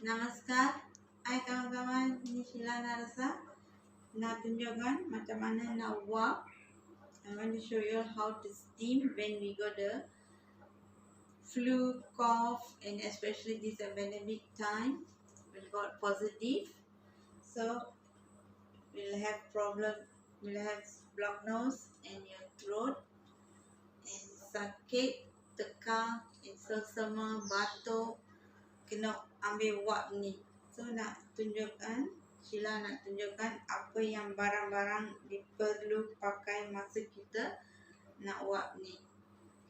Namaskar, hai kawan-kawan, ini Sheila Narasa. Nak tunjukkan macam mana nak wap. I'm going to show you how to steam when we got the flu, cough, and especially this pandemic time. We got positive, so we'll have problem. We'll have blocked nose and your throat, and sakit, tekak, and selsema, batuk. Kena ambil wap ni. So nak tunjukkan, Sheila nak tunjukkan apa yang barang-barang diperlu pakai masa kita nak wap ni.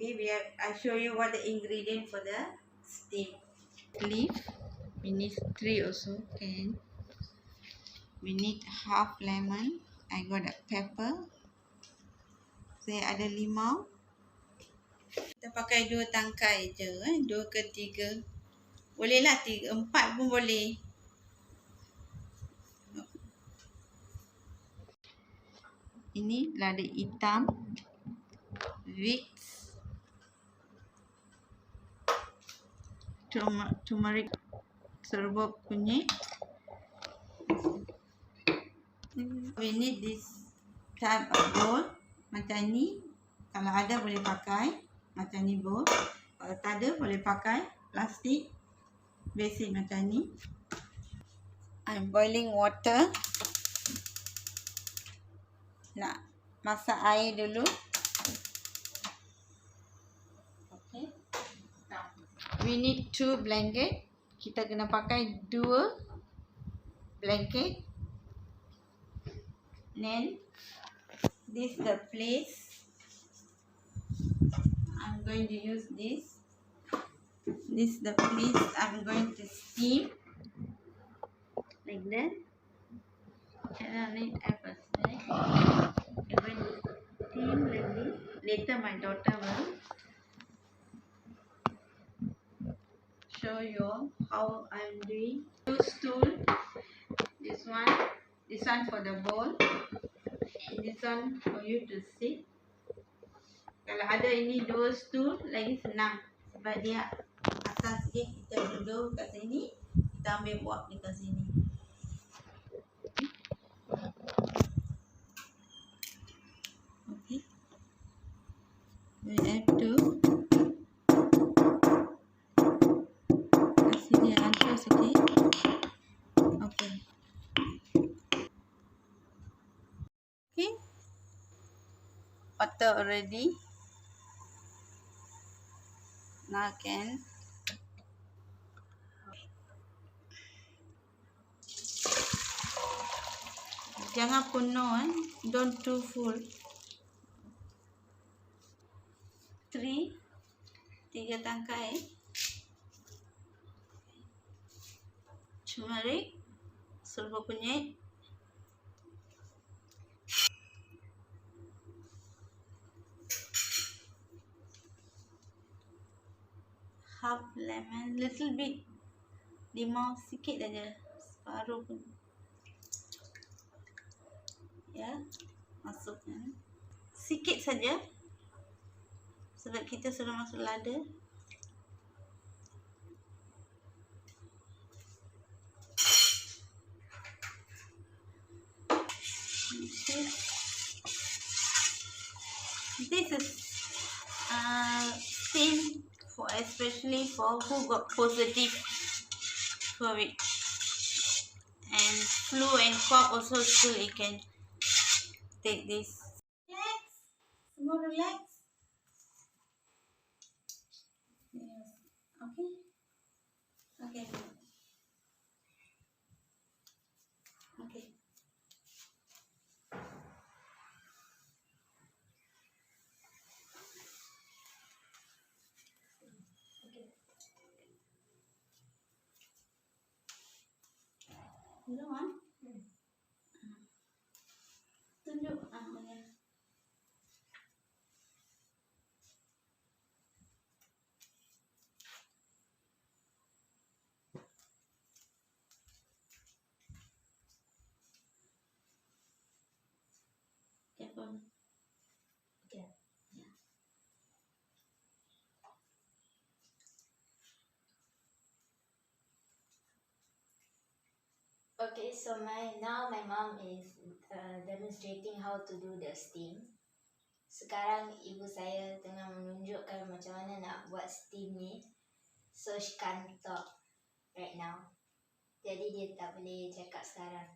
Okay, I show you what the ingredient for the steam. Leaf, we need 3 also can. We need half lemon. I got a pepper. Saya ada limau. Kita pakai 2 tangkai je, 2 ke 3. Bolehlah 3, 4 pun boleh. Ini lada hitam, Vicks, turmeric, serbuk kunyit. We need this type of bowl. Macam ni, kalau ada boleh pakai macam ni bowl. Kalau tak ada boleh pakai plastik basic macam ni. I'm boiling water. Nak masak air dulu. Okay. We need 2 blanket. Kita kena pakai 2 blanket. Then this the place. I'm going to use this. This the place I'm going to steam. Like that. And I need apples, right? I'm going to steam like this. Later my daughter will show you how I'm doing. 2 stool. This one for the bowl. And this one for you to sit. Kalau ada ini 2 stool lagi senang. Sebab dia atas sikit, kita duduk kat sini, kita ambil wap dekat sini. Okay. We have to kasih dia ancur sikit. Okay. Okay. Water already. Now can jangan penuh, don't too full. 3 tangkai turmeric, serbuk kunyit, half lemon, little bit limau, sikit aja, separuh pun. Ya, masukkan sikit saja sebab kita sudah masuk lada. Okay. This is steam for especially for who got positive COVID and flu and cough also still you can take this. Relax, semua relax. Yes. Okay. Okay. Okay. You know what? Tunjuk ya. Careful. Okay. Yeah. Okay, so now my mom is demonstrating how to do the steam. Sekarang ibu saya tengah menunjukkan macam mana nak buat steam ni. So she can't talk right now. Jadi dia tak boleh cakap sekarang.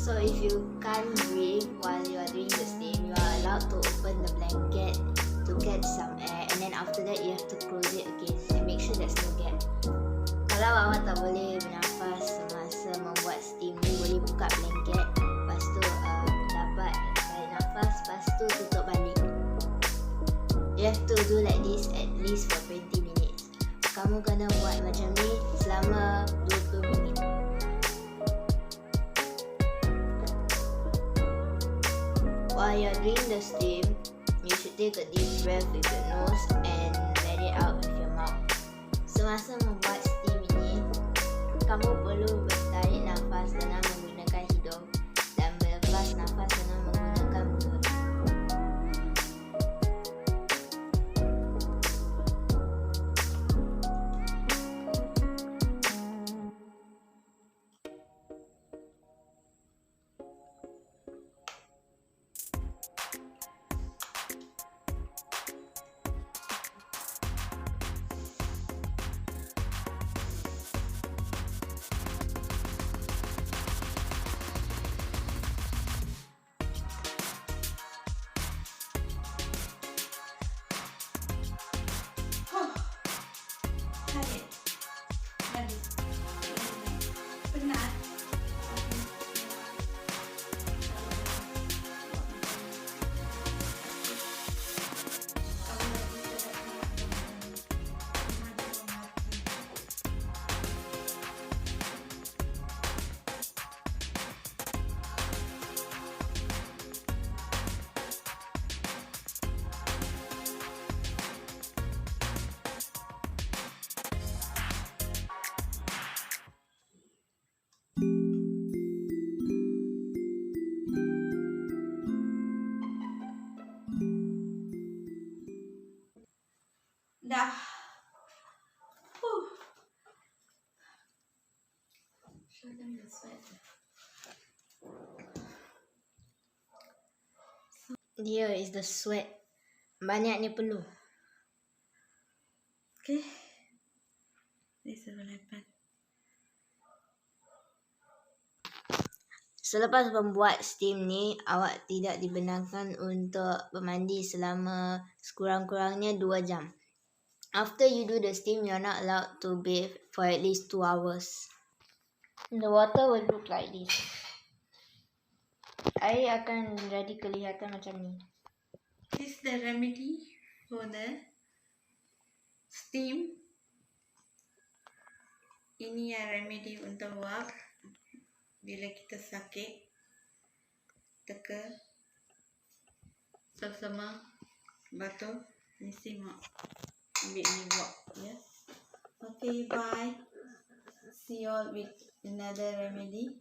So if you can't breathe while you are doing the steam, you are allowed to open the blanket to get some air, and then after that you have to close it again and make sure there's no gap. Kalau awak tak boleh bernafas semasa membuat steam ni, boleh buka blanket, lepas tu dapat tarik nafas, lepas tu tutup balik. You have to do like this at least for 20 minutes. Kamu kena buat macam ni selama 20 minit. While you're doing the steam, you should take a deep breath with your nose and let it out with your mouth. Semasa membuat steam ini, kamu perlu bertarik nafas dengan menggunakan hidung dan melepas nafas dengan menggunakan mulut. Tarik. Lagi. Penat. Dah. Show them the sweat. Here is the sweat. Banyak ni perlu. Okay. This will happen. Selepas membuat steam ni, awak tidak dibenarkan untuk bermandi selama sekurang-kurangnya 2 jam. After you do the steam, you are not allowed to bathe for at least 2 hours. The water will look like this. Air akan jadi kelihatan macam ni. This is the remedy for the steam. Ini yang remedy untuk wap bila kita sakit, teka, sama-sama batu, mesti mak ambil ni wap, ya. Okay, bye. See you all with another remedy.